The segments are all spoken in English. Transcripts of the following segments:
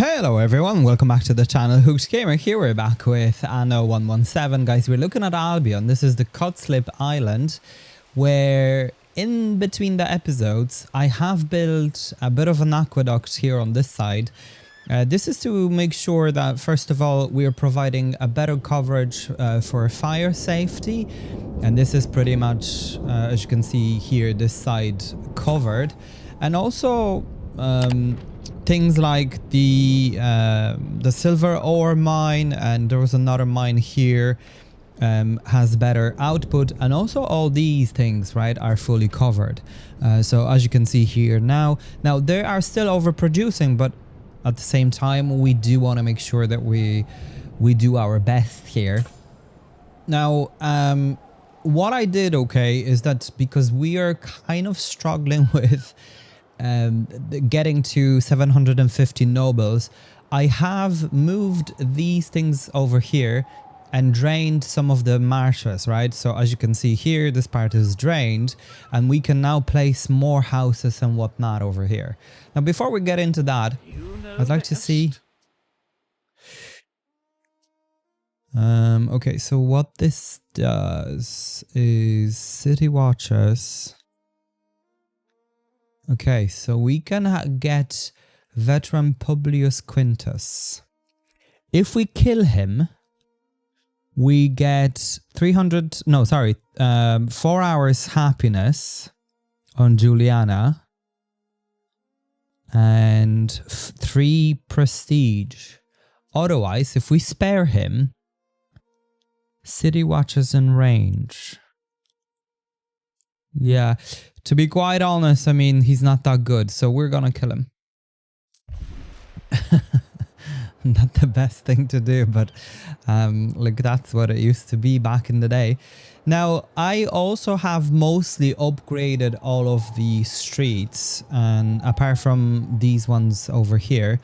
Hello everyone, welcome back to the channel. Hooked Gamer here. We're back with Anno 117. Guys, we're looking at Albion. This is the Cutslip Island, where in between the episodes I have built a bit of an aqueduct here on this side. This is to make sure that first of all we are providing a better coverage for fire safety, and this is pretty much as you can see here, this side covered, and also things like the silver ore mine, and there was another mine here, has better output, and also all these things, right, are fully covered. So as you can see here now they are still overproducing, but at the same time we do want to make sure that we do our best here. Now what I did, okay, is that because we are kind of struggling with getting to 750 nobles, I have moved these things over here and drained some of the marshes, right? So as you can see here, this part is drained, and we can now place more houses and whatnot over here. Now, before we get into that, I'd like to see... okay, so what this does is city watches. Okay, so we can get veteran Publius Quintus. If we kill him, we get 4 hours happiness on Juliana and 3 prestige. Otherwise, if we spare him, city watches in range. Yeah, to be quite honest, I mean, he's not that good, so we're gonna kill him. Not the best thing to do, but like that's what it used to be back in the day. Now, I also have mostly upgraded all of the streets, and apart from these ones over here.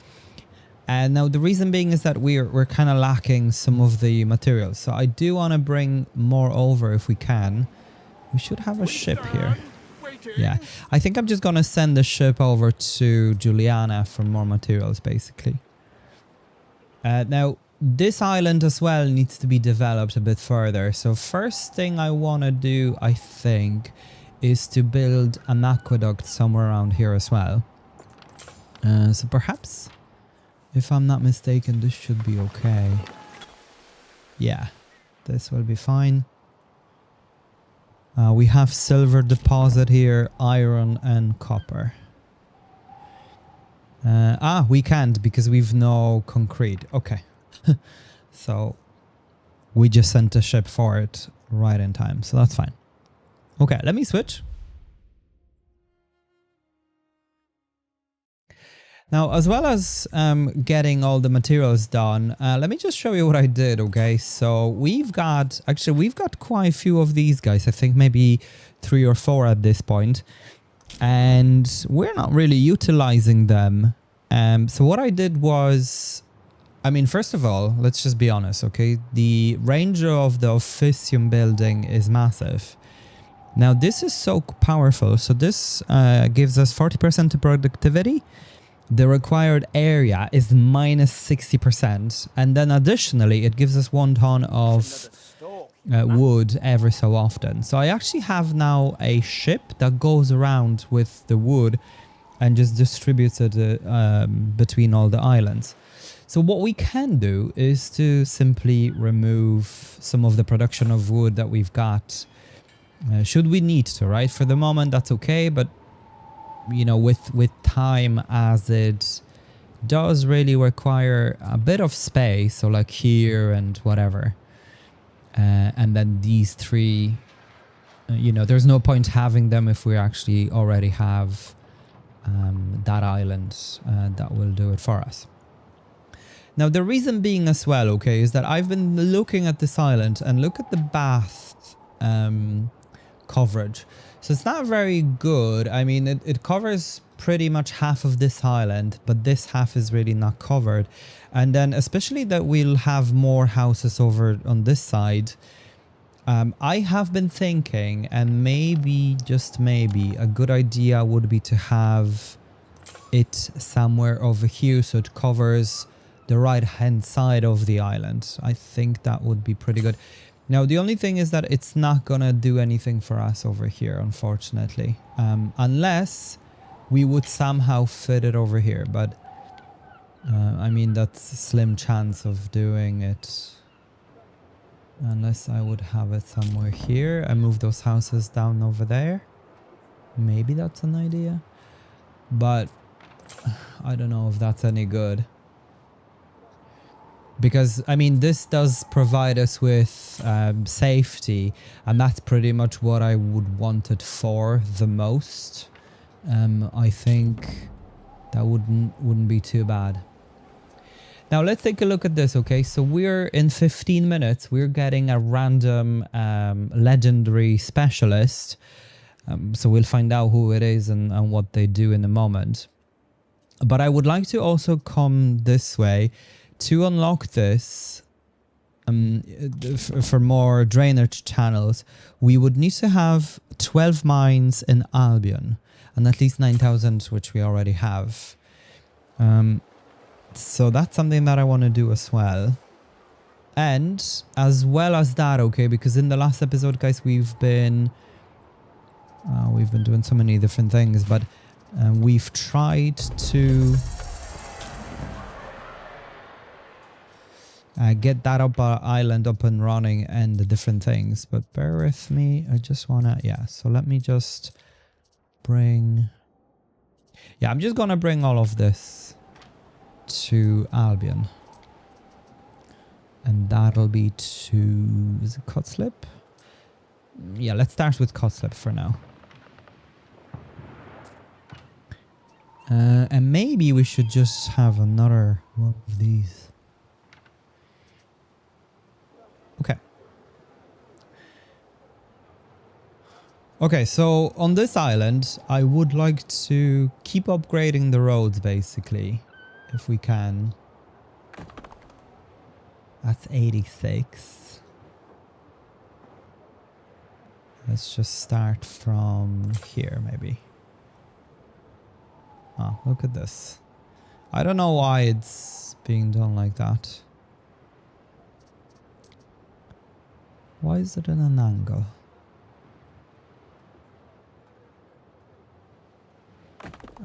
And now the reason being is that we're kind of lacking some of the materials, so I do want to bring more over if we can. We should have a ship here. Yeah, I think I'm just gonna send the ship over to Juliana for more materials, basically. Now, this island as well needs to be developed a bit further. So first thing I want to do, I think, is to build an aqueduct somewhere around here as well. So perhaps, if I'm not mistaken, this should be okay. Yeah, this will be fine. We have silver deposit here, iron and copper. We can't because we've no concrete. Okay. So we just sent a ship for it right in time, so that's fine. Okay, let me switch. Now, as well as getting all the materials done, let me just show you what I did, okay? So we've got quite a few of these guys. I think maybe 3 or 4 at this point. And we're not really utilizing them. So what I did was, I mean, first of all, let's just be honest, okay? The range of the Officium building is massive. Now, this is so powerful. So this gives us 40% productivity. The required area is minus 60%. And then additionally, it gives us 1 ton of wood every so often. So I actually have now a ship that goes around with the wood and just distributes it between all the islands. So what we can do is to simply remove some of the production of wood that we've got, should we need to, right? For the moment, that's okay, but you know, with time, as it does really require a bit of space, so like here and whatever. And then these 3, you know, there's no point having them if we actually already have that island that will do it for us. Now, the reason being as well, okay, is that I've been looking at this island and look at the bath coverage. So it's not very good. I mean, it covers pretty much half of this island, but this half is really not covered. And then especially that we'll have more houses over on this side. I have been thinking, and maybe, just maybe, a good idea would be to have it somewhere over here so it covers the right hand side of the island. I think that would be pretty good. Now the only thing is that it's not gonna do anything for us over here, unfortunately, unless we would somehow fit it over here, but I mean that's a slim chance of doing it unless I would have it somewhere here. I move those houses down over there. Maybe that's an idea, but I don't know if that's any good. Because, I mean, this does provide us with safety, and that's pretty much what I would want it for the most. I think that wouldn't be too bad. Now, let's take a look at this, okay? So we're in 15 minutes. We're getting a random legendary specialist. So we'll find out who it is and what they do in a moment. But I would like to also come this way. To unlock this, for more drainage channels, we would need to have 12 mines in Albion and at least 9,000, which we already have. So that's something that I want to do as well. And as well as that, okay, because in the last episode, guys, we've been doing so many different things, but we've tried to get that island up and running and the different things. But bear with me. I just want to... Yeah, so let me just bring... Yeah, I'm just going to bring all of this to Albion. And that'll be to... Is it Cutslip? Yeah, let's start with Cutslip for now. And maybe we should just have another one of these. Okay. Okay, so on this island, I would like to keep upgrading the roads, basically, if we can. That's 86. Let's just start from here, maybe. Oh, look at this. I don't know why it's being done like that. Why is it in an angle?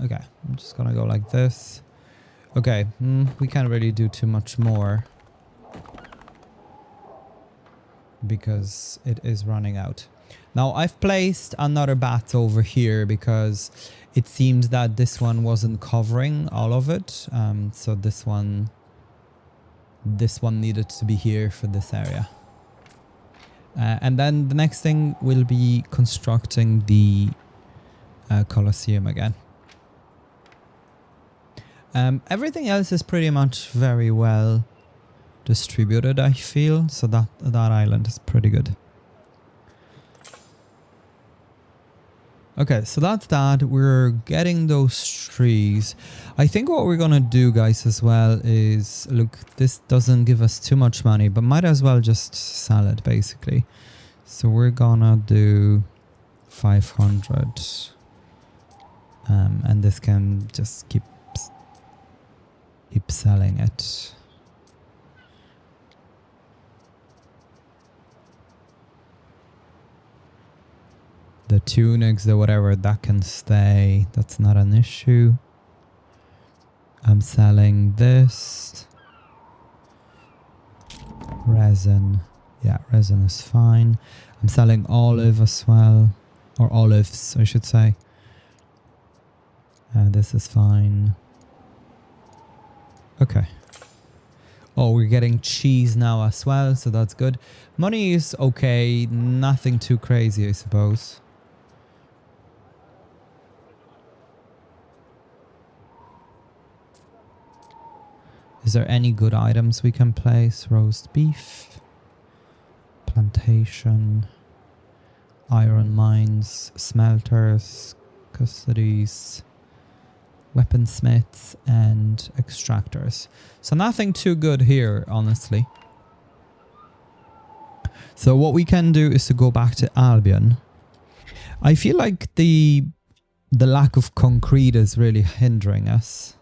Okay, I'm just gonna go like this. Okay, we can't really do too much more because it is running out. Now I've placed another bat over here because it seems that this one wasn't covering all of it. So this one needed to be here for this area. And then the next thing will be constructing the Colosseum again. Everything else is pretty much very well distributed, I feel. So that island is pretty good. Okay, so that's that. We're getting those trees. I think what we're gonna do, guys, as well is, look, this doesn't give us too much money, but might as well just sell it, basically. So we're gonna do 500. And this can just keep selling it. The tunics or whatever, that can stay. That's not an issue. I'm selling this. Resin. Yeah, resin is fine. I'm selling olive as well. Or olives, I should say. This is fine. Okay. Oh, we're getting cheese now as well, so that's good. Money is okay. Nothing too crazy, I suppose. Is there any good items we can place? Roast beef, plantation, iron mines, smelters, custodies, weaponsmiths, and extractors. So nothing too good here, honestly. So what we can do is to go back to Albion. I feel like the the lack of concrete is really hindering us.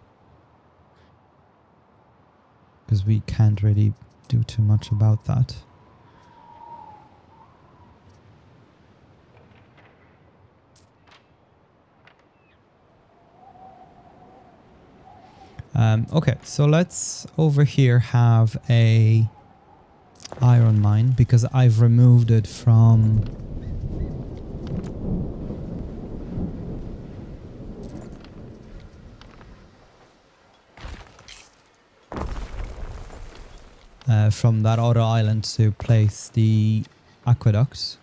Because we can't really do too much about that. Okay, so let's over here have a iron mine because I've removed it from that other island to place the aqueduct.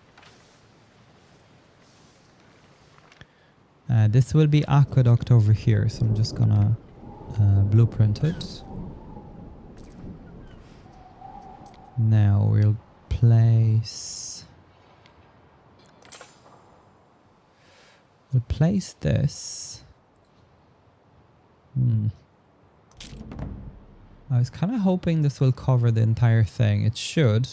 This will be aqueduct over here, so I'm just gonna blueprint it. Now we'll place this. I was kind of hoping this will cover the entire thing. It should.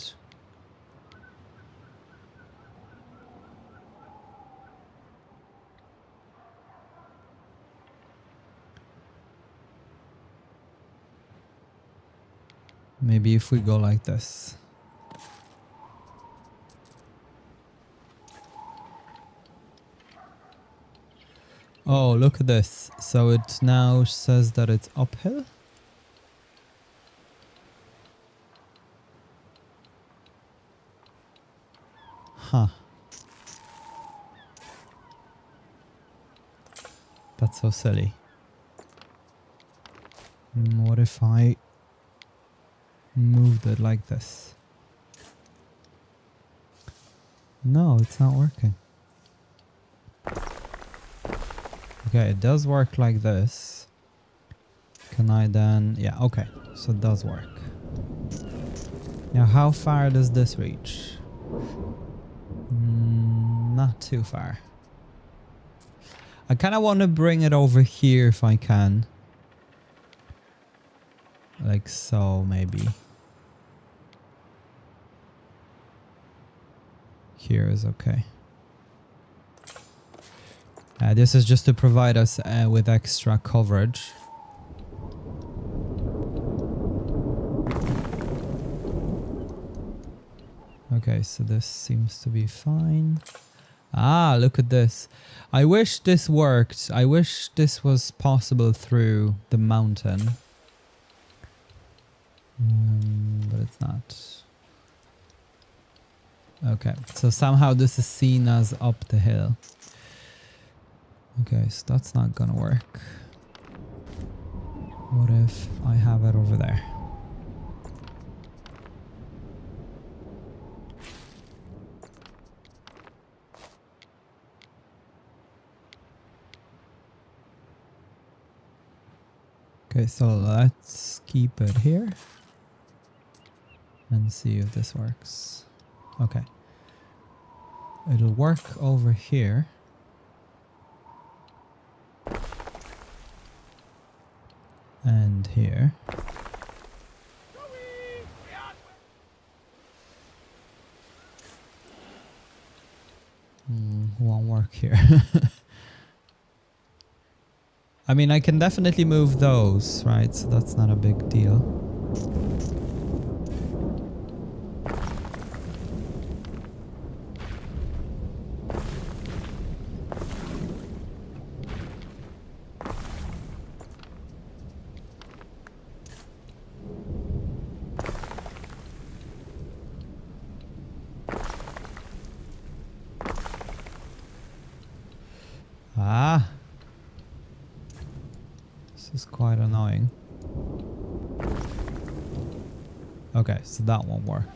Maybe if we go like this. Oh, look at this. So it now says that it's uphill. Huh. That's so silly. What if I moved it like this? No, it's not working. Okay, it does work like this. Can I then... Yeah, okay. So it does work. Now, how far does this reach? Not too far. I kind of want to bring it over here if I can. Like so, maybe. Here is okay. This is just to provide us with extra coverage. Okay, so this seems to be fine. Ah, look at this. I wish this worked. I wish this was possible through the mountain. But it's not. Okay, so somehow this is seen as up the hill. Okay, so that's not gonna work. What if I have it over there? Okay, so let's keep it here and see if this works. Okay. It'll work over here. And here. Won't work here. I mean, I can definitely move those, right? So that's not a big deal. Ah. This is quite annoying. Okay, so that won't work.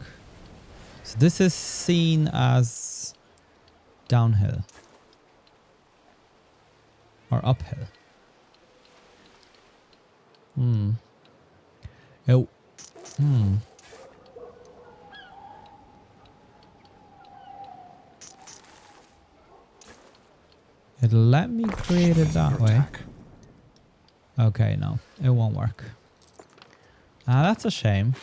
So this is seen as downhill. Or uphill. It'll let me create it that way. Okay, no, it won't work. Ah, that's a shame.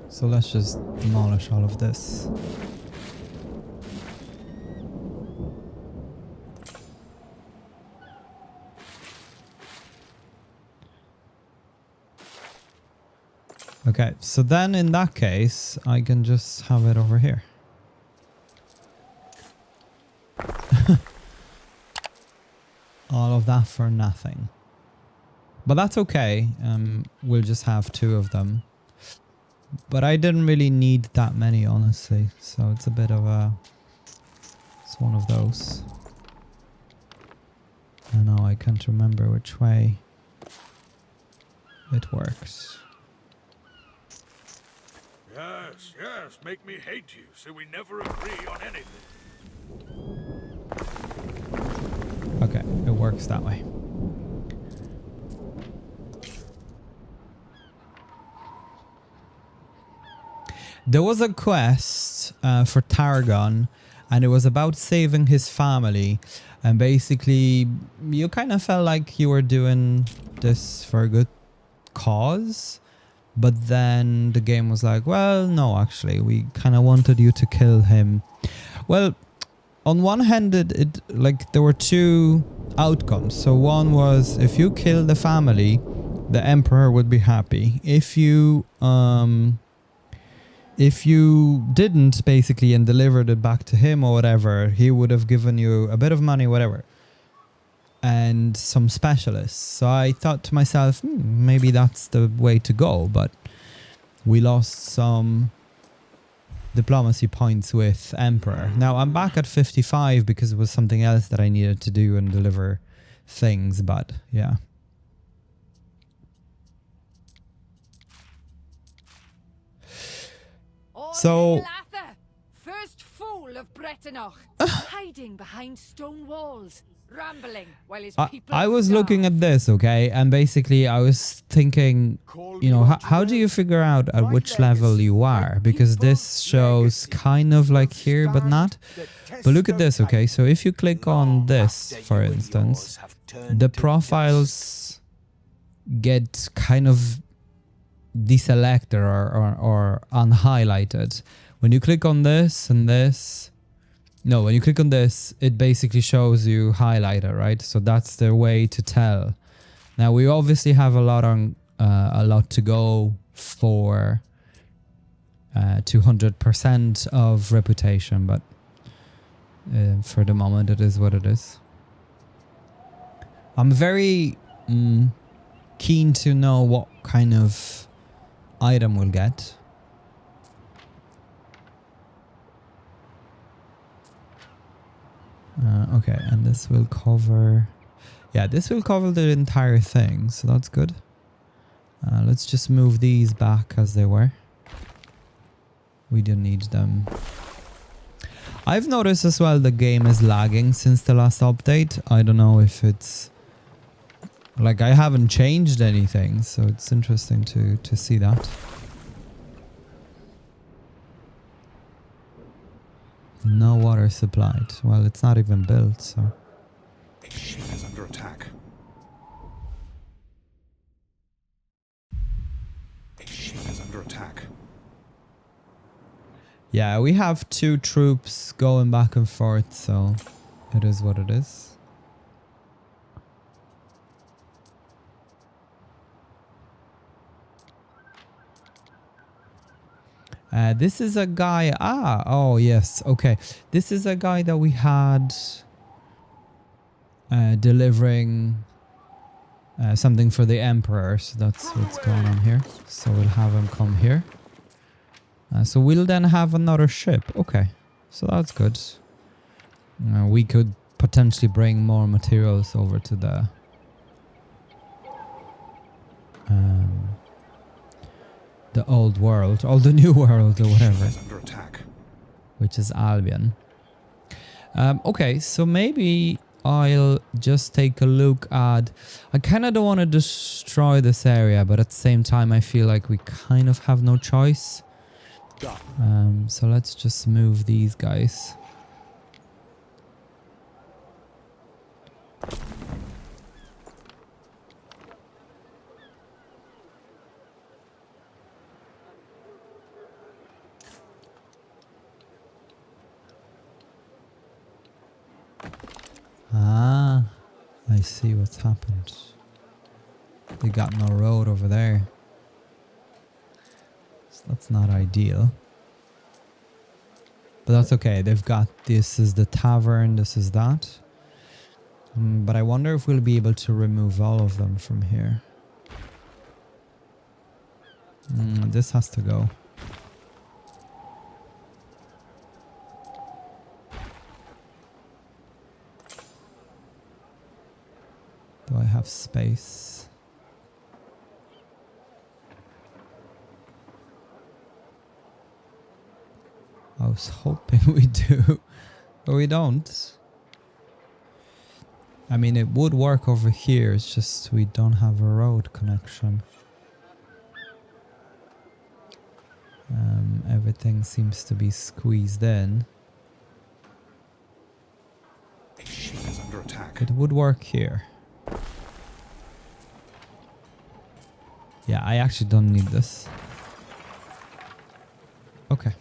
So let's just demolish all of this. Okay, so then in that case, I can just have it over here. All of that for nothing. But that's okay. We'll just have 2 of them. But I didn't really need that many, honestly. So it's a bit of a... It's one of those. I know, I can't remember which way it works. Yes, yes, make me hate you so we never agree on anything. Okay, it works that way. There was a quest for Targon, and it was about saving his family. And basically, you kind of felt like you were doing this for a good cause. But then the game was like, well, no, actually, we kind of wanted you to kill him. Well, on one hand, it like there were 2 outcomes. So one was if you kill the family, the emperor would be happy. If you didn't basically and delivered it back to him or whatever, he would have given you a bit of money, whatever, and some specialists. So I thought to myself, maybe that's the way to go, but we lost some diplomacy points with Emperor. Now I'm back at 55 because it was something else that I needed to do and deliver things, but yeah. So first fool of Britannia, hiding behind stone walls, rambling while his people I was looking at this, okay, and basically I was thinking, you know, how do you figure out at which level you are? Because this shows kind of like here, but not. But look at this, okay, so if you click on this, for instance, the profiles get kind of deselected or unhighlighted. When you click on this and this, no, when you click on this, it basically shows you highlighter, right? So that's the way to tell. Now we obviously have a lot to go for 200% of reputation, but for the moment it is what it is. I'm very keen to know what kind of item we'll get. Okay, and this will cover... Yeah, this will cover the entire thing, so that's good. Let's just move these back as they were. We don't need them. I've noticed as well the game is lagging since the last update. I don't know if it's... Like, I haven't changed anything, so it's interesting to see that. No water supplied. Well, it's not even built, so... A ship is under attack. A ship is under attack. Yeah, we have 2 troops going back and forth, so it is what it is. This is a guy... oh yes, okay. This is a guy that we had delivering something for the Emperor. So that's what's going on here. So we'll have him come here. So we'll then have another ship. Okay, so that's good. We could potentially bring more materials over to the... the old world, or the new world, or whatever, which is Albion. Okay, so maybe I'll just take a look at... I kind of don't want to destroy this area, but at the same time I feel like we kind of have no choice. So let's just move these guys. Ah, I see what's happened. They got no road over there. That's not ideal. But that's okay. They've got, this is the tavern, this is that. But I wonder if we'll be able to remove all of them from here. This has to go. Do I have space? I was hoping we do, but we don't. I mean, it would work over here, it's just we don't have a road connection. Everything seems to be squeezed in. A ship is under attack. It would work here. Yeah, I actually don't need this. Okay.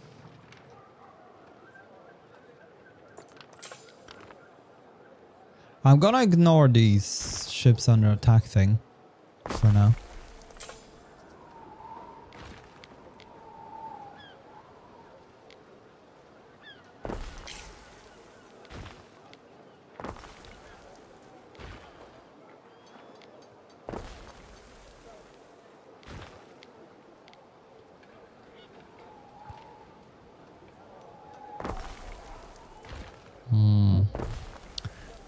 I'm gonna ignore these ships under attack thing for now.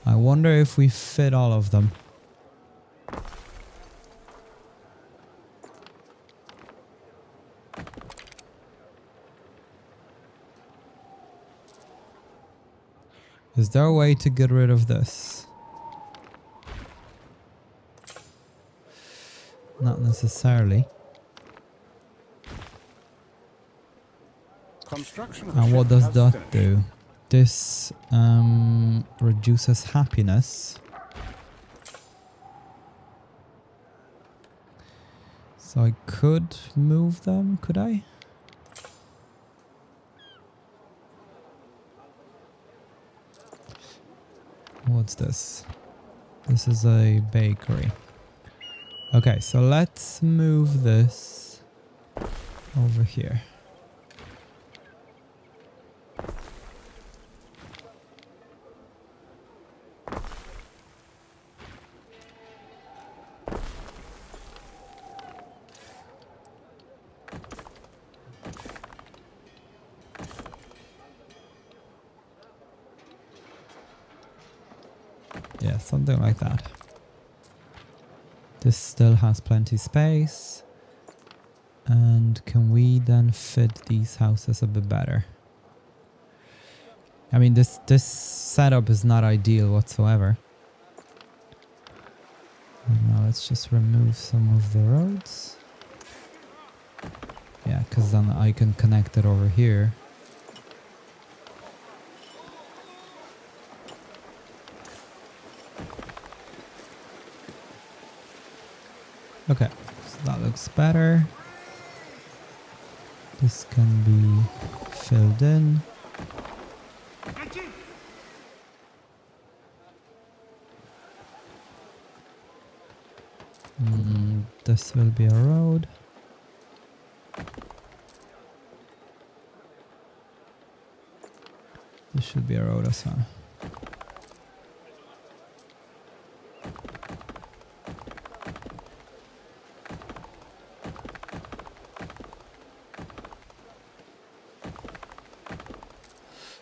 I wonder if we fit all of them. Is there a way to get rid of this? Not necessarily. Construction of the And what ship does has that finished. do? This reduces happiness. So I could move them, could I? What's this? This is a bakery. Okay, so let's move this over here. Yeah, something like that. This still has plenty space. And can we then fit these houses a bit better? I mean, this setup is not ideal whatsoever. Now let's just remove some of the roads. Yeah, because then I can connect it over here. Okay, so that looks better. This can be filled in. This will be a road. This should be a road as well.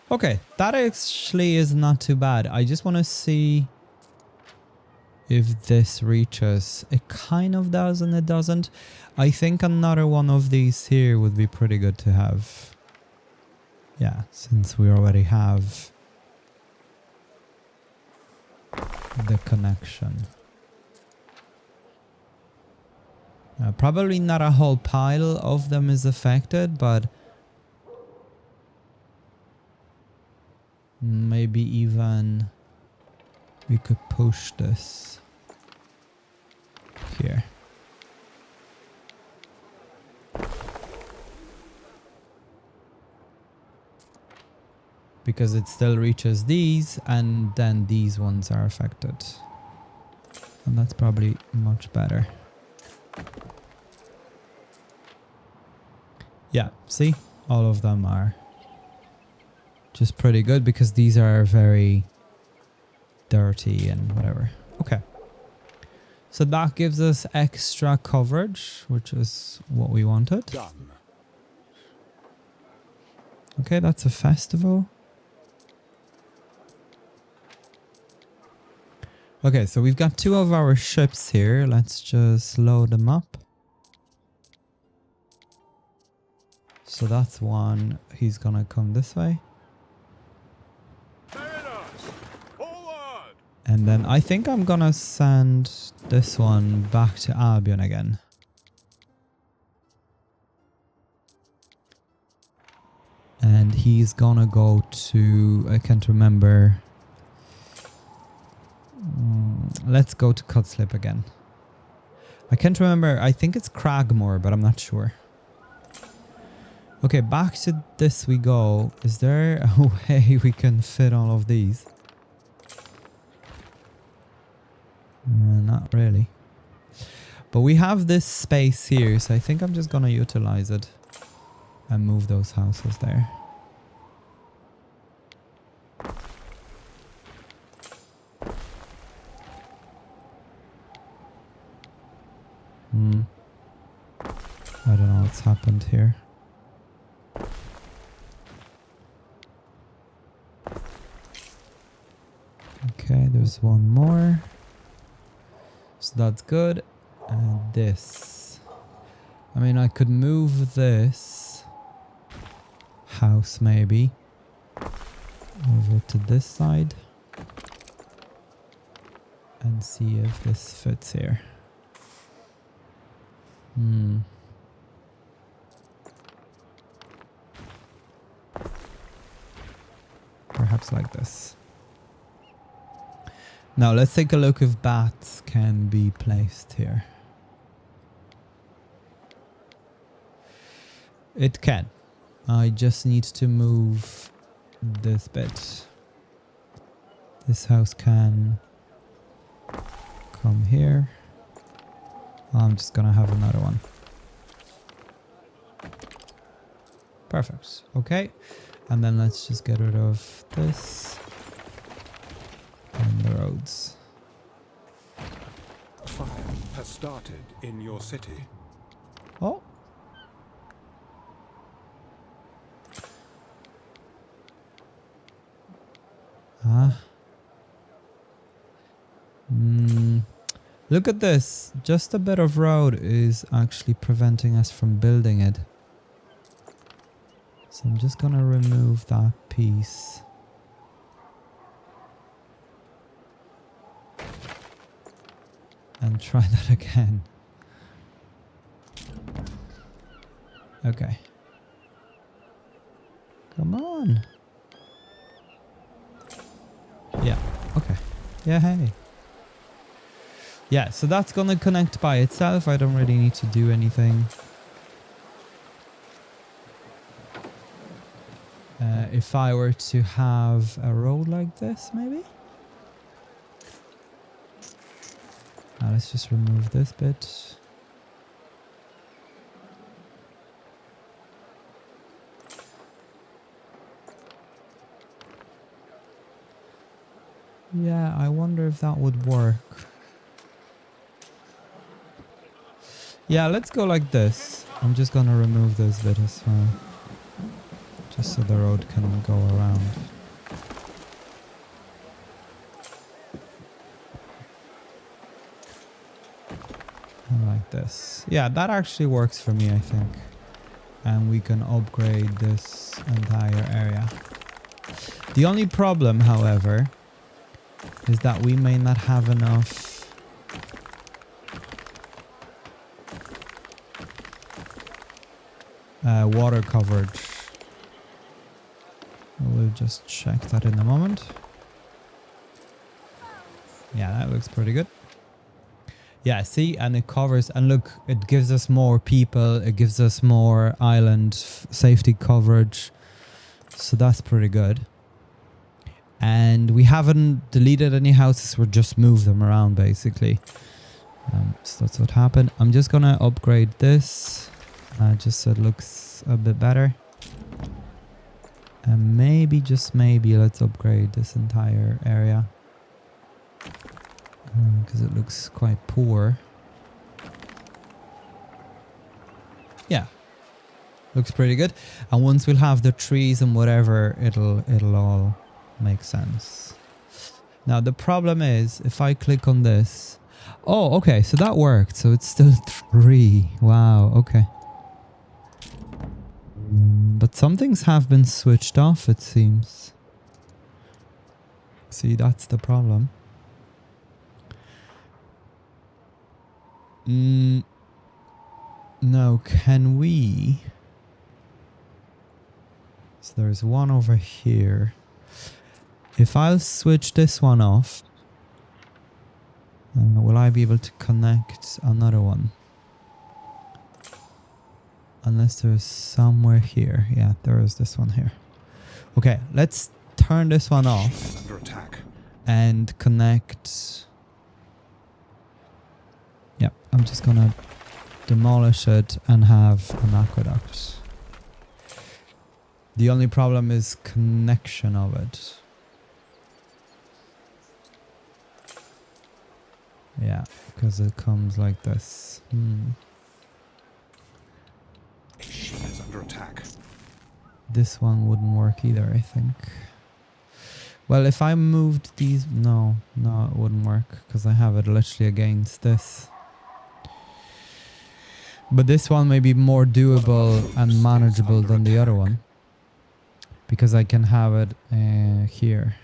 Okay, that actually is not too bad. I just want to see if this reaches. It kind of does and it doesn't. I think another one of these here would be pretty good to have. Yeah, since we already have the connection. Probably not a whole pile of them is affected, but maybe even we could push this here. Because it still reaches these and then these ones are affected. And that's probably much better. Yeah, see? All of them are just pretty good because these are very dirty and whatever. Okay. So that gives us extra coverage, which is what we wanted. Done. Okay, that's a festival. Okay, so we've got 2 of our ships here. Let's just load them up. So that's one. He's gonna come this way. And then I think I'm gonna send this one back to Albion again. And he's gonna go to, I can't remember. Let's go to Cutslip again. I can't remember, I think it's Cragmore, but I'm not sure. Okay, back to this we go. Is there a way we can fit all of these? Not really. But we have this space here, so I think I'm just gonna utilize it and move those houses there. I don't know what's happened here. Okay, there's one more. So that's good. And this. I mean, I could move this house maybe over to this side and see if this fits here. Perhaps like this. Now let's take a look if bats can be placed here. It can. I just need to move this bit. This house can come here. I'm just gonna have another one. Perfect. Okay. And then let's just get rid of this. And the roads. Fire has started in your city. Oh. Look at this. Just a bit of road is actually preventing us from building it. So I'm just gonna remove that piece. And try that again. Okay. Come on. Yeah, okay. Yeah, hey. Yeah, so that's gonna connect by itself. I don't really need to do anything. If I were to have a road like this, maybe? Let's just remove this bit. Yeah, I wonder if that would work. Yeah, let's go like this. I'm just gonna remove this bit as well. Just so the road can go around. And like this. Yeah, that actually works for me, I think. And we can upgrade this entire area. The only problem, however, is that we may not have enough water coverage. We'll just check that in a moment. Yeah, that looks pretty good. Yeah, see, and it covers, and look, it gives us more people, it gives us more island safety coverage. So that's pretty good. And we haven't deleted any houses, we're just moved them around basically. So that's what happened. I'm just gonna upgrade this. Just so it looks a bit better. And maybe, just maybe, let's upgrade this entire area. Because it looks quite poor. Yeah. Looks pretty good. And once we'll have the trees and whatever, it'll all make sense. Now the problem is, if I click on this... Oh, okay, so that worked. So it's still 3. Wow, okay. But some things have been switched off, it seems. See, that's the problem. Now, can we... So there's one over here. If I'll switch this one off, will I be able to connect another one? Unless there's somewhere here. Yeah, there is this one here. Okay, let's turn this one off. Under attack. And connect... Yeah, I'm just gonna demolish it and have an aqueduct. The only problem is connection of it. Yeah, because it comes like this. A ship is under attack. This one wouldn't work either, I think. Well, if I moved these... No, it wouldn't work because I have it literally against this. But this one may be more doable and manageable than the other one. Because I can have it here.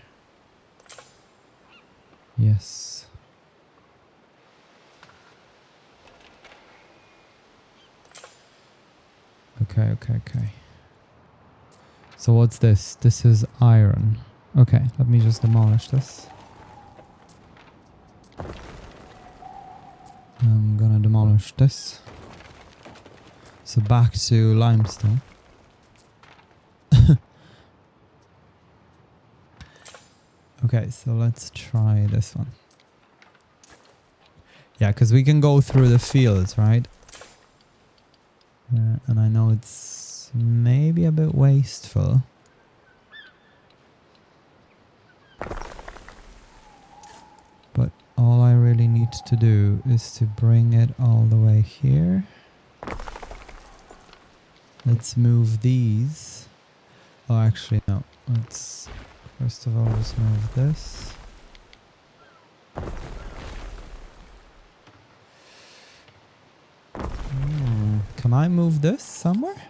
Yes. Okay. So what's this? This is iron. Okay, let me just demolish this. I'm gonna demolish this. So back to limestone. Okay, so let's try this one. Yeah, because we can go through the fields, right? And I know it's maybe a bit wasteful. But all I really need to do is to bring it all the way here. Let's move these. Oh, actually, no. Let's first of all just move this. Can I move this somewhere?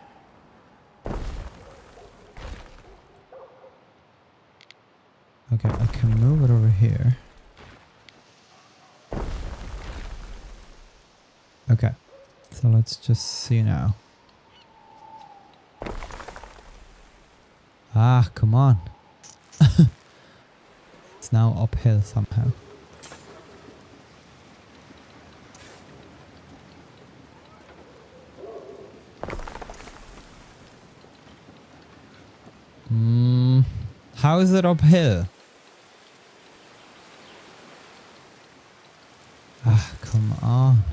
Okay, I can move it over here. Okay, so let's just see now. Ah, come on. It's now uphill somehow. How is it uphill? Ah, come on.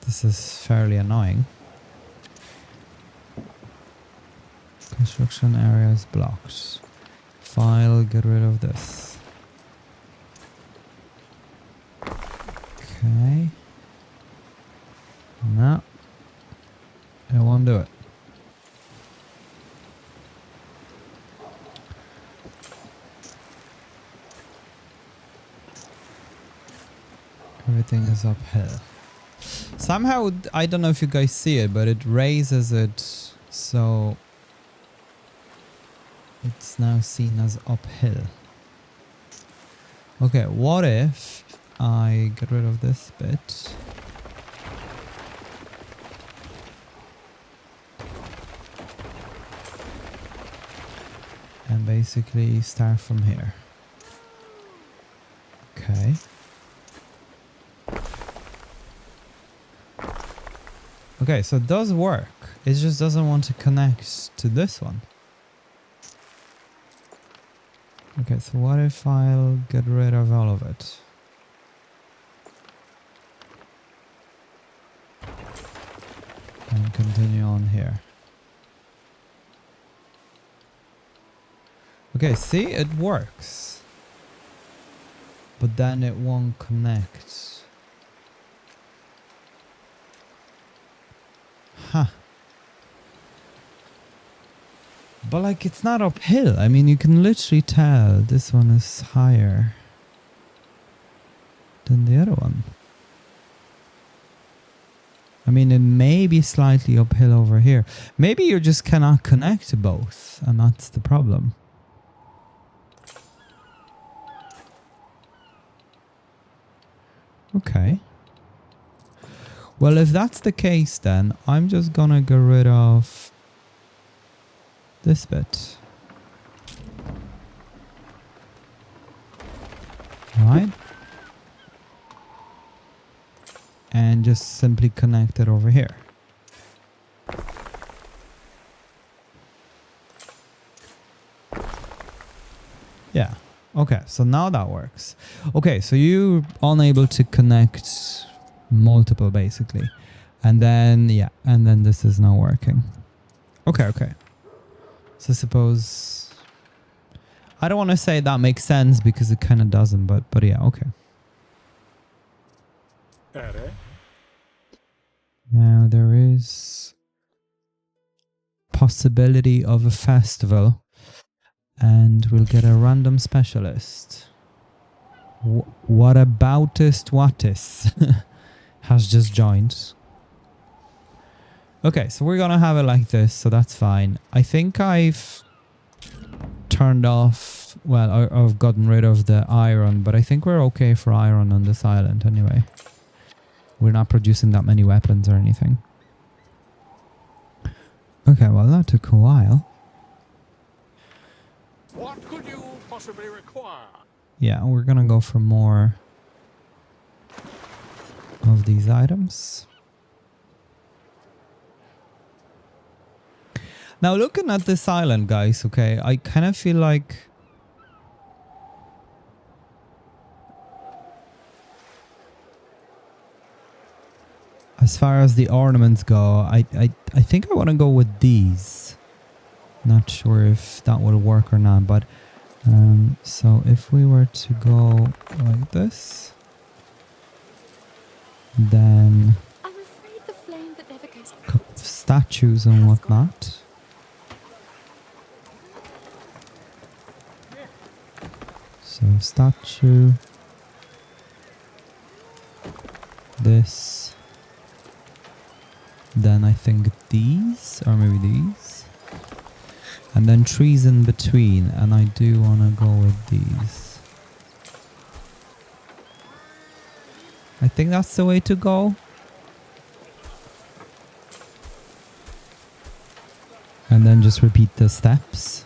This is fairly annoying. Construction area is blocked. File, get rid of this. Okay. No. It won't do it. Everything is uphill. Somehow, I don't know if you guys see it, but it raises it so it's now seen as uphill. Okay, what if I get rid of this bit? And basically start from here. Okay. Okay, so it does work. It just doesn't want to connect to this one. Okay, so what if I'll get rid of all of it? And continue on here. Okay, see, it works. But then it won't connect. Huh. But like, it's not uphill. I mean, you can literally tell this one is higher than the other one. I mean, it may be slightly uphill over here. Maybe you just cannot connect to both, and that's the problem. Okay. Well, if that's the case, then I'm just gonna get rid of this bit. Right? And just simply connect it over here. Yeah. Okay, so now that works. Okay, so you're unable to connect multiple basically. And then, yeah, and then this is not working. Okay, okay. So suppose... I don't want to say that makes sense because it kind of doesn't, but yeah, okay. Now there is possibility of a festival. And we'll get a random specialist. What aboutist whatis has just joined. Okay, so we're gonna have it like this, so that's fine. I think I've turned off, well, I've gotten rid of the iron, but I think we're okay for iron on this island anyway. We're not producing that many weapons or anything. Okay, well that took a while. What could you possibly require? Yeah, we're gonna go for more of these items. Now looking at this island, guys, okay, I kind of feel like as far as the ornaments go, I think I want to go with these. Not sure if that will work or not, but so if we were to go like this, then I'm afraid the flame that never goes out. Statues and whatnot. So statue, this, then I think these, or maybe these. And then trees in between, and I do want to go with these. I think that's the way to go. And then just repeat the steps.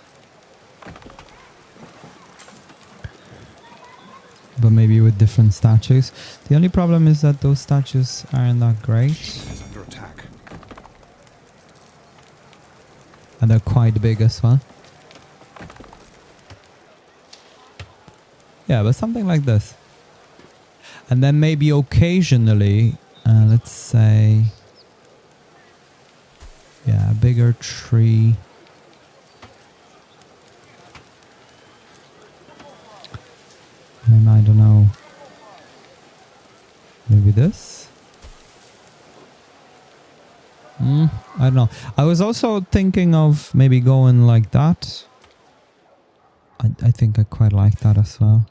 But maybe with different statues. The only problem is that those statues aren't that great. It's under attack. And they're quite big as well. Yeah, but something like this. And then maybe occasionally, let's say, yeah, a bigger tree. And I don't know, maybe this? I don't know. I was also thinking of maybe going like that. I think I quite like that as well.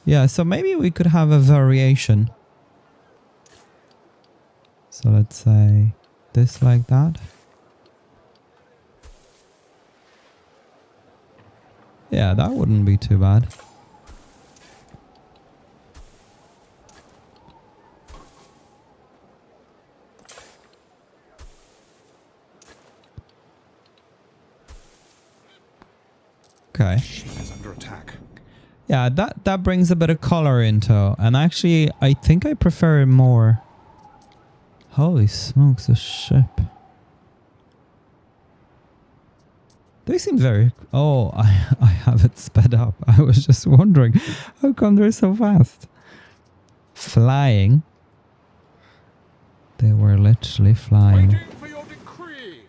Yeah, so maybe we could have a variation. So let's say this like that. Yeah, that wouldn't be too bad. Okay. She's under attack. Yeah, that brings a bit of color into, and actually I think I prefer it more. Holy smokes, a ship. They seem very... Oh, I have it sped up. I was just wondering, how come they're so fast? flying. They were literally flying. Waiting for your decree.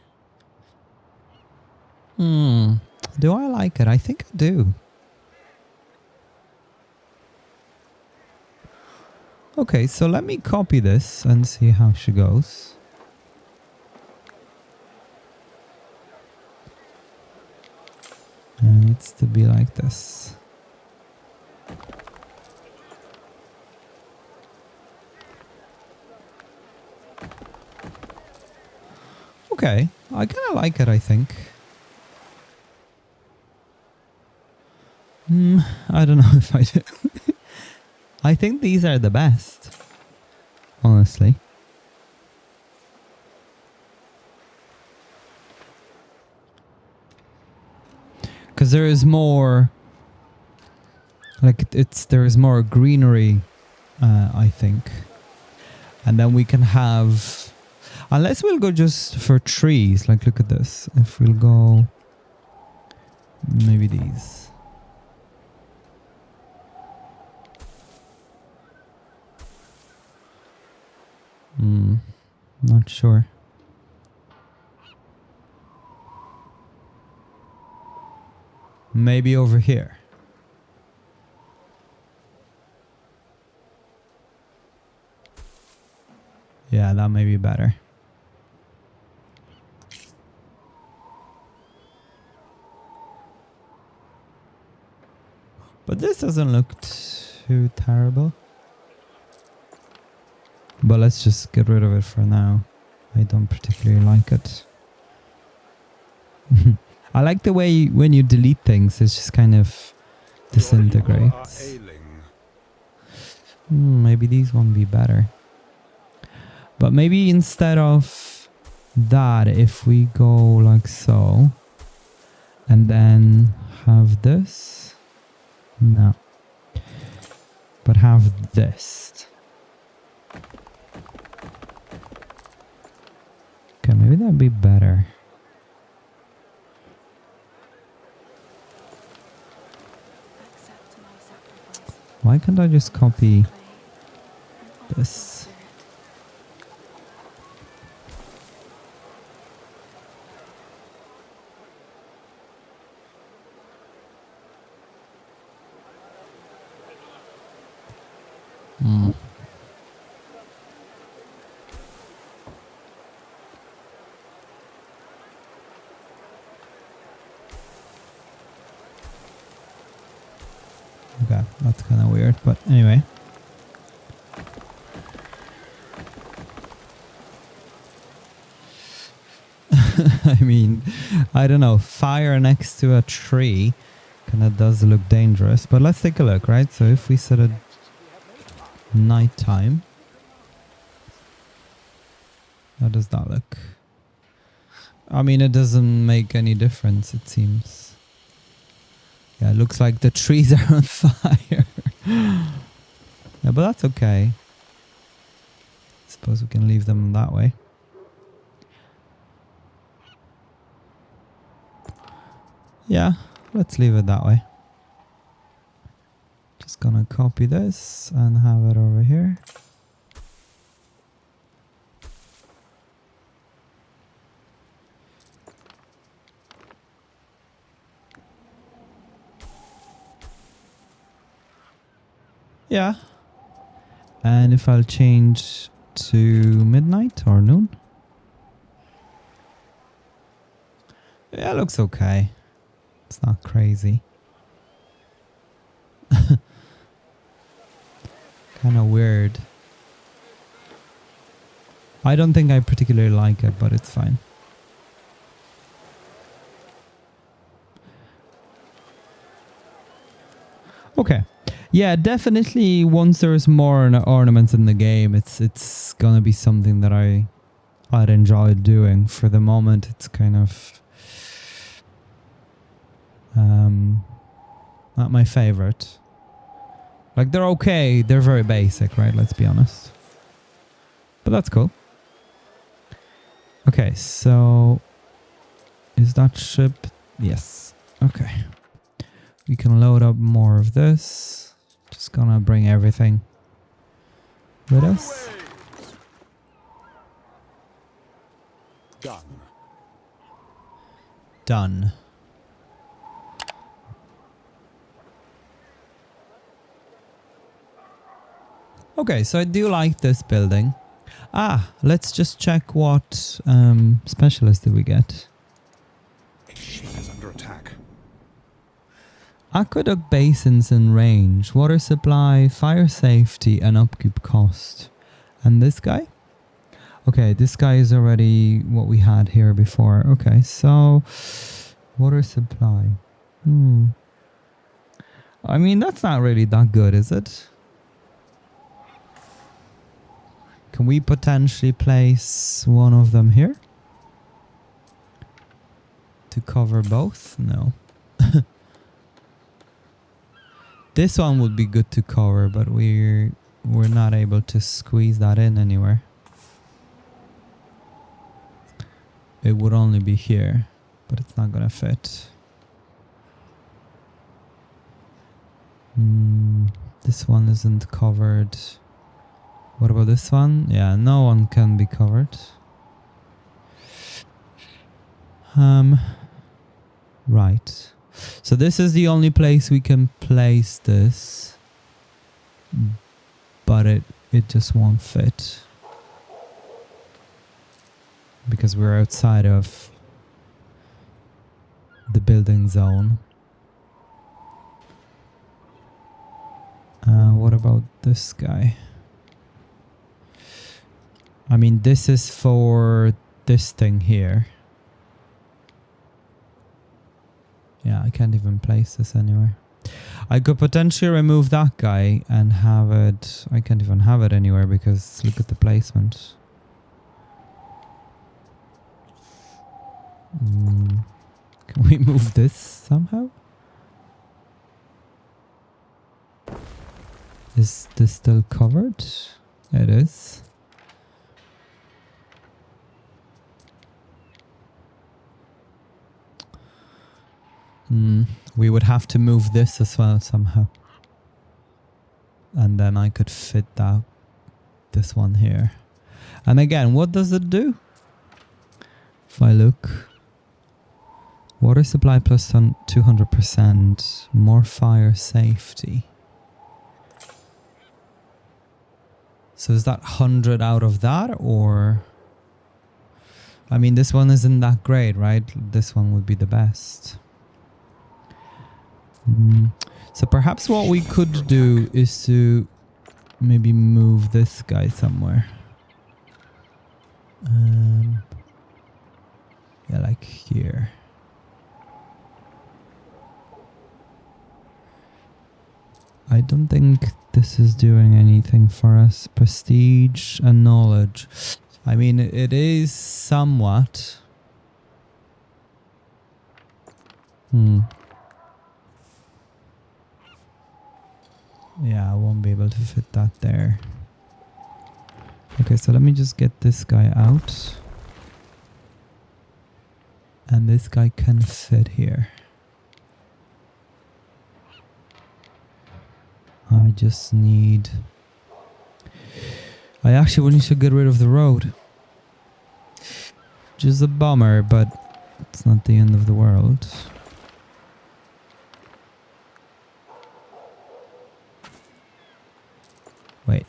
Do I like it? I think I do. Okay, so let me copy this and see how she goes. It needs to be like this. Okay, I kind of like it, I think. I don't know if I do. I think these are the best, honestly. Because there is more, like there is more greenery, I think. And then we can have, unless we'll go just for trees, like look at this. If we'll go, maybe these. Not sure. Maybe over here. Yeah, that may be better. But this doesn't look too terrible. But let's just get rid of it for now. I don't particularly like it. I like the way when you delete things, it just kind of disintegrates. Maybe these won't be better. But maybe instead of that, if we go like so, and then have this. No. But have this. Okay, maybe that'd be better. Why can't I just copy this? Okay, that's kind of weird, but anyway. I mean, I don't know, fire next to a tree kind of does look dangerous, but let's take a look, right? So if we set it nighttime, how does that look? I mean, it doesn't make any difference, it seems. Yeah, it looks like the trees are on fire. Yeah, but that's okay. Suppose we can leave them that way. Yeah, let's leave it that way. Just gonna copy this and have it over here. Yeah. And if I'll change to midnight or noon. Yeah, it looks okay. It's not crazy. Kind of weird. I don't think I particularly like it, but it's fine. Okay. Yeah, definitely once there's more ornaments in the game, it's gonna be something that I'd enjoy doing. For the moment, it's kind of not my favorite. Like, they're okay, they're very basic, right? Let's be honest. But that's cool. Okay, so is that ship? Yes. Okay. We can load up more of this. Just gonna bring everything. with us. Done. Done. Okay, so I do like this building. Ah, let's just check what specialist did we get. A ship is under attack. Aqueduct basins and range, water supply, fire safety, and upkeep cost. And this guy? Okay, this guy is already what we had here before. Okay, so water supply. I mean, that's not really that good, is it? Can we potentially place one of them here? To cover both? No. This one would be good to cover, but we're not able to squeeze that in anywhere. It would only be here, but it's not gonna fit. This one isn't covered. What about this one? Yeah, no one can be covered. Right. So this is the only place we can place this. But it just won't fit. Because we're outside of the building zone. What about this guy? I mean, this is for this thing here. Yeah, I can't even place this anywhere. I could potentially remove that guy and have it... I can't even have it anywhere because look at the placement. Can we move this somehow? Is this still covered? It is. We would have to move this as well somehow. And then I could fit this one here. And again, what does it do? If I look... Water supply plus 200%. More fire safety. So is that 100 out of that or... I mean, this one isn't that great, right? This one would be the best. So perhaps what we could do is to maybe move this guy somewhere. Yeah, like here. I don't think this is doing anything for us. Prestige and knowledge. I mean, it is somewhat. Yeah, I won't be able to fit that there. Okay, so let me just get this guy out. And this guy can fit here. I just need... I actually will need to get rid of the road. Which is a bummer, but it's not the end of the world. Wait.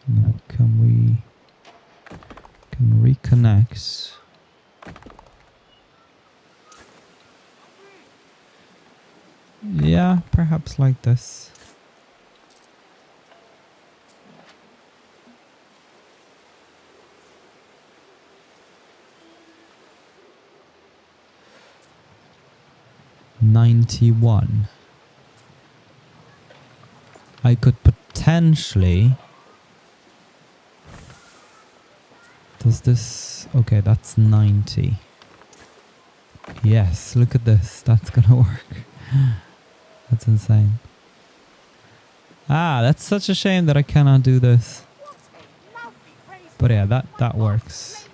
Now can reconnect. Yeah, perhaps like this. $91. I could potentially... Does this... Okay, that's 90. Yes, look at this. That's gonna work. That's insane. Ah, that's such a shame that I cannot do this. But yeah, that works.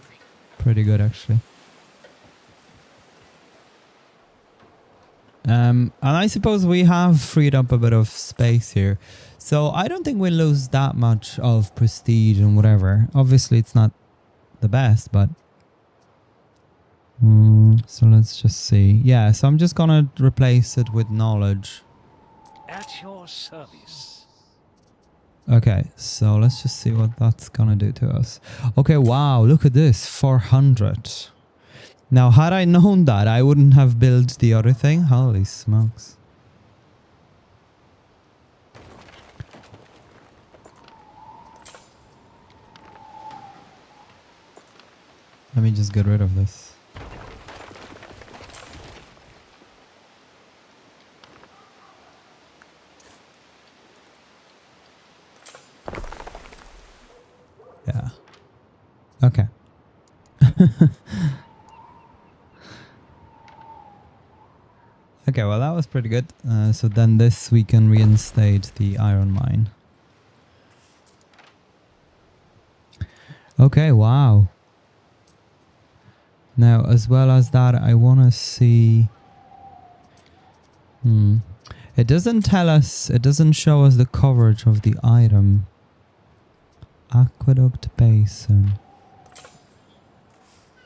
Pretty good, actually. And I suppose we have freed up a bit of space here. So I don't think we'll lose that much of prestige and whatever. Obviously, it's not the best, but... so let's just see. Yeah, so I'm just gonna replace it with knowledge. At your service. Okay, so let's just see what that's gonna do to us. Okay, wow, look at this, 400. Now, had I known that, I wouldn't have built the other thing. Holy smokes. Let me just get rid of this. Yeah. Okay. Okay, well that was pretty good. So then this we can reinstate the iron mine. Okay, wow. Now, as well as that, I want to see... It doesn't tell us, it doesn't show us the coverage of the item. Aqueduct basin.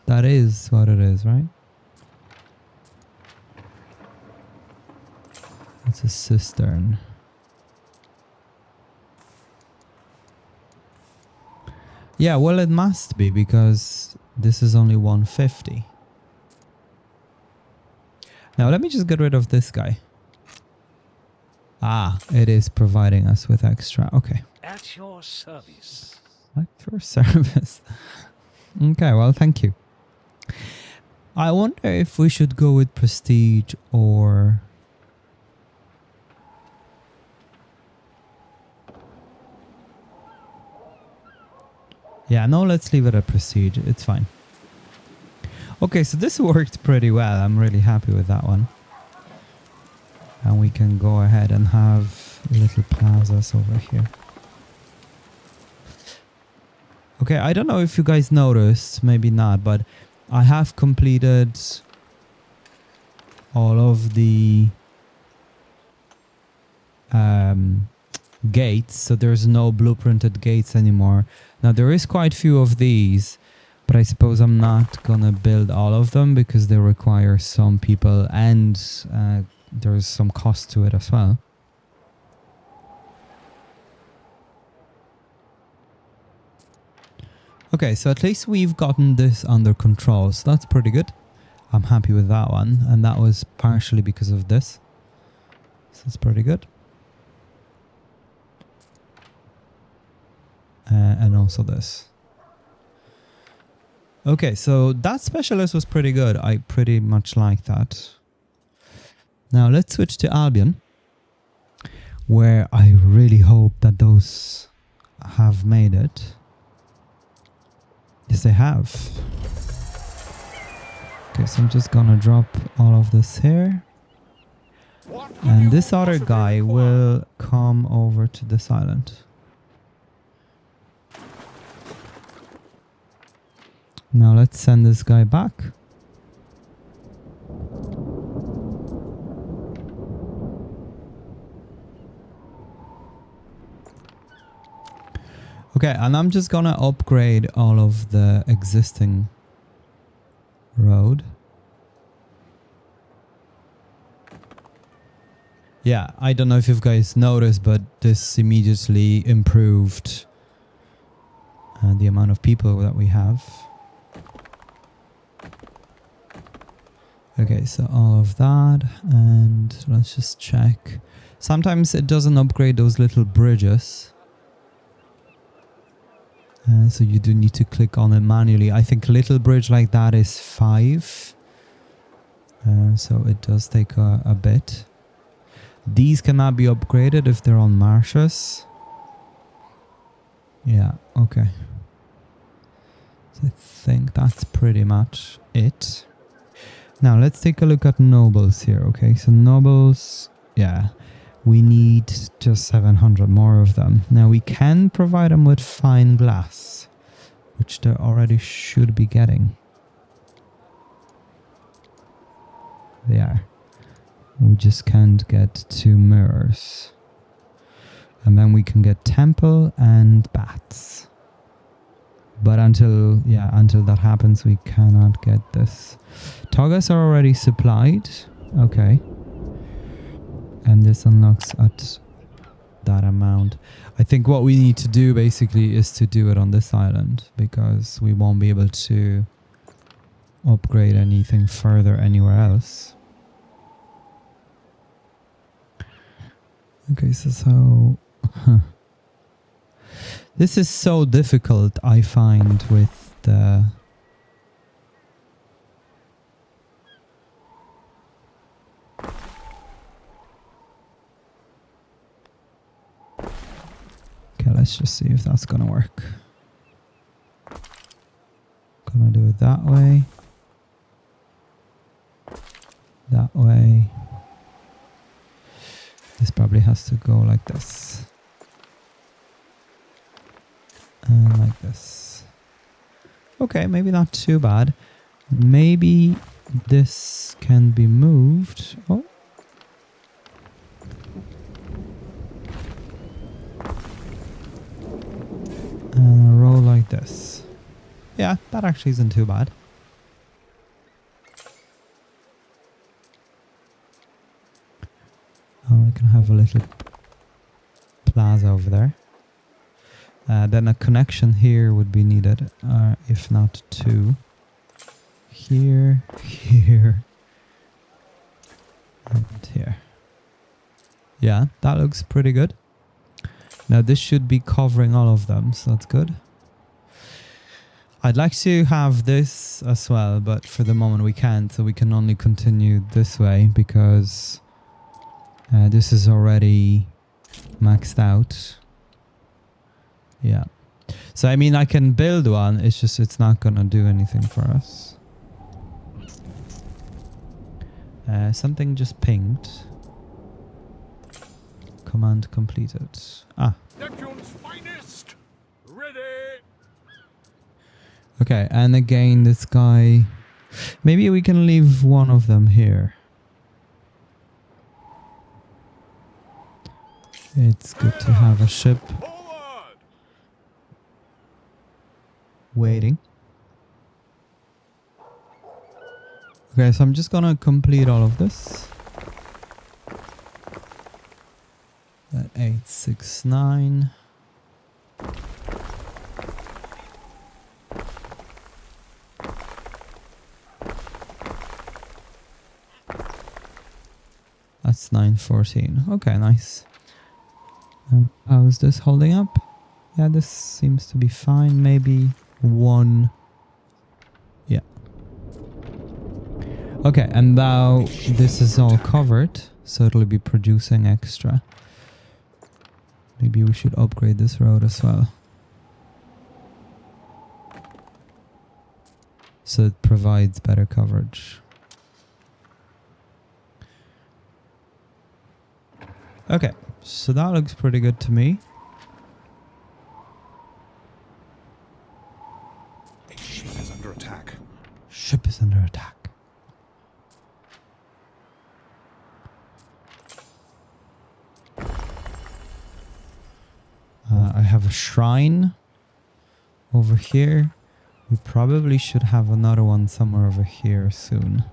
That is what it is, right? It's a cistern. Yeah, well it must be because this is only 150. Now let me just get rid of this guy. Ah, it is providing us with extra. Okay. At your service. At your service. Okay, well thank you. I wonder if we should go with prestige or... Yeah, no, let's leave it at prestige. It's fine. Okay, so this worked pretty well. I'm really happy with that one. And we can go ahead and have little plazas over here. Okay, I don't know if you guys noticed, maybe not, but I have completed all of the gates, so there's no blueprinted gates anymore. Now there is quite a few of these, but I suppose I'm not gonna build all of them because they require some people and there's some cost to it as well. Okay, so at least we've gotten this under control, so that's pretty good. I'm happy with that one, and that was partially because of this. So it's pretty good. And also this. Okay, so that specialist was pretty good. I pretty much like that. Now let's switch to Albion, where I really hope that those have made it. Yes, they have. Okay, so I'm just gonna drop all of this here. And this other guy will come over to this island. Now let's send this guy back. Okay, and I'm just gonna upgrade all of the existing road. Yeah, I don't know if you guys noticed, but this immediately improved the amount of people that we have. Okay, so all of that, and let's just check. Sometimes it doesn't upgrade those little bridges. So you do need to click on it manually. I think a little bridge like that is 5. So it does take a bit. These cannot be upgraded if they're on marshes. Yeah, okay. So I think that's pretty much it. Now let's take a look at nobles here. Okay, so nobles, yeah, we need just 700 more of them. Now we can provide them with fine glass, which they already should be getting. They are. We just can't get 2 mirrors. And then we can get temple and bats. But until that happens, we cannot get this. Togas are already supplied. Okay. And this unlocks at that amount. I think what we need to do basically is to do it on this island, because we won't be able to upgrade anything further anywhere else. Okay, so this is so difficult, I find, with the let's just see if that's gonna work. Gonna do it that way. That way. This probably has to go like this. And like this. Okay, maybe not too bad. Maybe this can be moved. Oh. And a roll like this. Yeah, that actually isn't too bad. Oh, we can have a little plaza over there. Then a connection here would be needed, if not 2. Here, here, and here. Yeah, that looks pretty good. Now this should be covering all of them, so that's good. I'd like to have this as well, but for the moment we can't, so we can only continue this way because this is already maxed out. Yeah. So I mean, I can build one, it's just it's not gonna do anything for us. Something just pinged. Command completed. Ah. Neptune's finest. Ready. Okay, and again this guy. Maybe we can leave one of them here. It's good to have a ship Forward. waiting. Okay, so I'm just gonna complete all of this. At 869. That's 914. Okay, nice. How is this holding up? Yeah, this seems to be fine. Maybe 1. Yeah. Okay, and now this is all covered, so it'll be producing extra. Maybe we should upgrade this road as well, so it provides better coverage. Okay, so that looks pretty good to me. A ship is under attack. Ship is under attack. I have a shrine over here. We probably should have another one somewhere over here soon.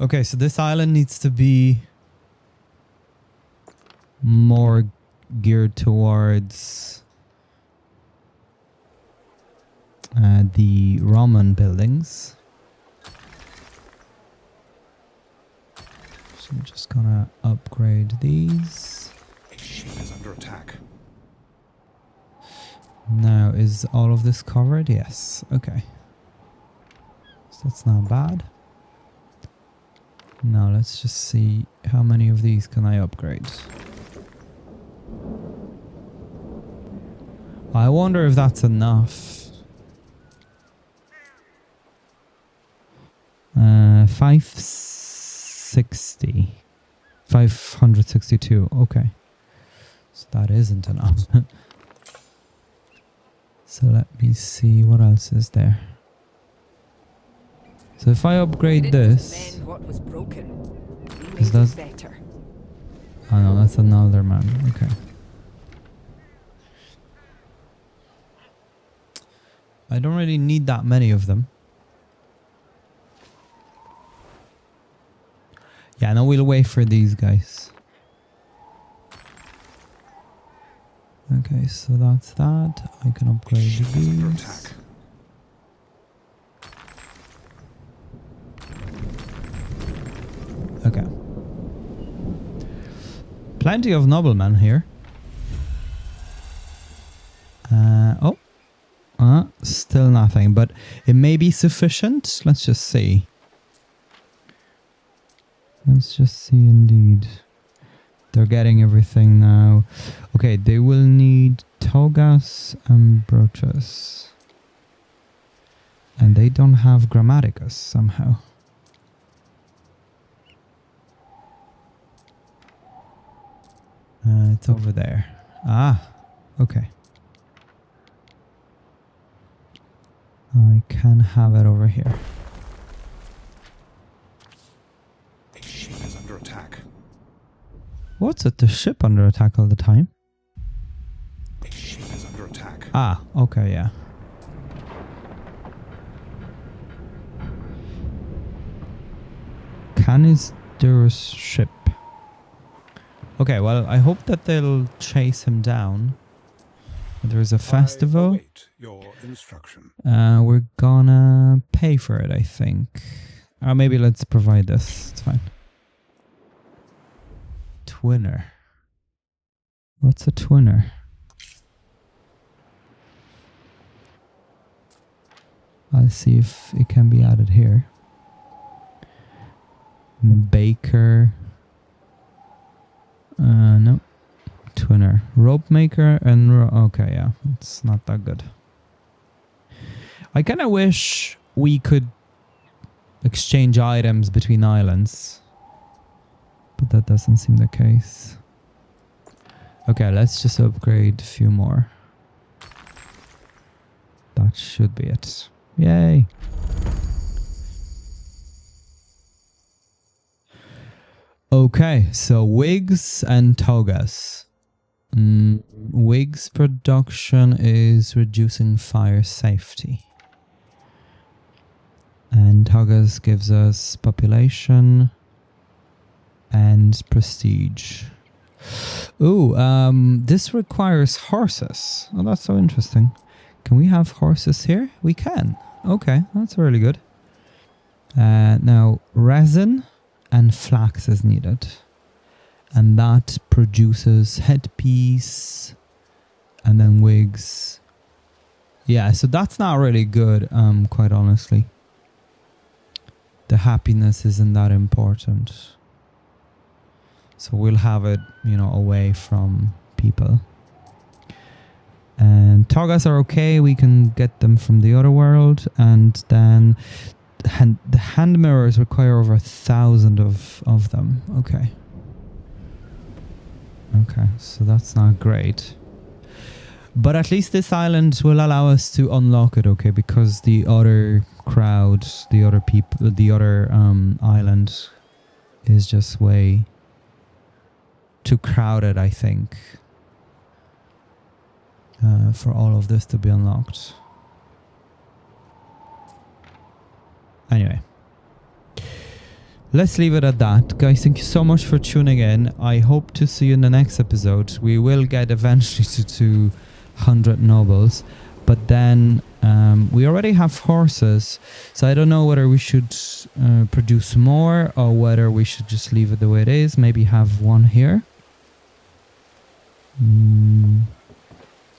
Okay, so this island needs to be more geared towards the Roman buildings. So I'm just gonna upgrade these. A ship is under attack. Now, is all of this covered? Yes. Okay. So that's not bad. Now let's just see how many of these can I upgrade. I wonder if that's enough. 560. 562. Okay. So that isn't enough. So let me see what else is there. So if I upgrade We didn't just this... mend what was broken. We Is made that- it better. Oh no, that's another man. Okay. I don't really need that many of them. Yeah, no, we'll wait for these guys. Okay, so that's that. I can upgrade Ship is under these. attack. Okay. Plenty of noblemen here. Still nothing, but it may be sufficient. Let's just see. Let's just see indeed. They're getting everything now. Okay, they will need togas and brooches. And they don't have grammaticus somehow. It's over there. Ah, okay. I can have it over here. A ship is under attack. What's it? The ship under attack all the time? A ship is under attack. Ah, okay, yeah. Canister's ship. Okay, well, I hope that they'll chase him down. There's a festival. I await your instruction. We're gonna pay for it, I think. Or maybe let's provide this. It's fine. Twinner. What's a twinner? I'll see if it can be added here. Baker. No. Twinner. Rope maker and... okay, yeah. It's not that good. I kind of wish we could exchange items between islands. But that doesn't seem the case. Okay, let's just upgrade a few more. That should be it. Yay! Okay, so wigs and togas. Wigs production is reducing fire safety. And togas gives us population and prestige. Ooh, this requires horses. Oh, that's so interesting. Can we have horses here? We can. Okay, that's really good. Now, resin and flax is needed. And that produces headpiece and then wigs. Yeah, so that's not really good, quite honestly. The happiness isn't that important. So we'll have it, you know, away from people. And togas are okay. We can get them from the other world. And then the hand mirrors require over 1,000 of them. Okay. Okay, so that's not great. But at least this island will allow us to unlock it, okay? Because the other crowd, the other people, the other island is just way too crowded, I think, for all of this to be unlocked. Anyway. Let's leave it at that. Guys, thank you so much for tuning in. I hope to see you in the next episode. We will get eventually to 200 nobles. But then we already have horses. So I don't know whether we should produce more or whether we should just leave it the way it is. Maybe have one here.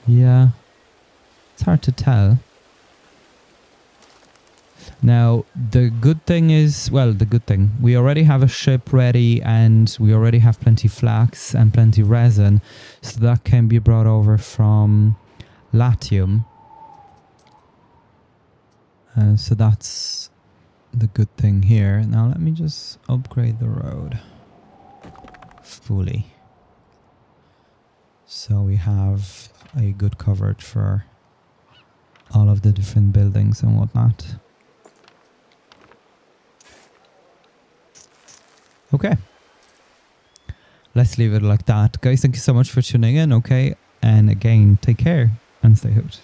Yeah. It's hard to tell. Now, the good thing is, well, we already have a ship ready and we already have plenty flax and plenty resin. So that can be brought over from Latium. So that's the good thing here. Now, let me just upgrade the road fully. So we have a good coverage for all of the different buildings and whatnot. Okay. Let's leave it like that. Guys, thank you so much for tuning in, okay? And again, take care and stay hooked.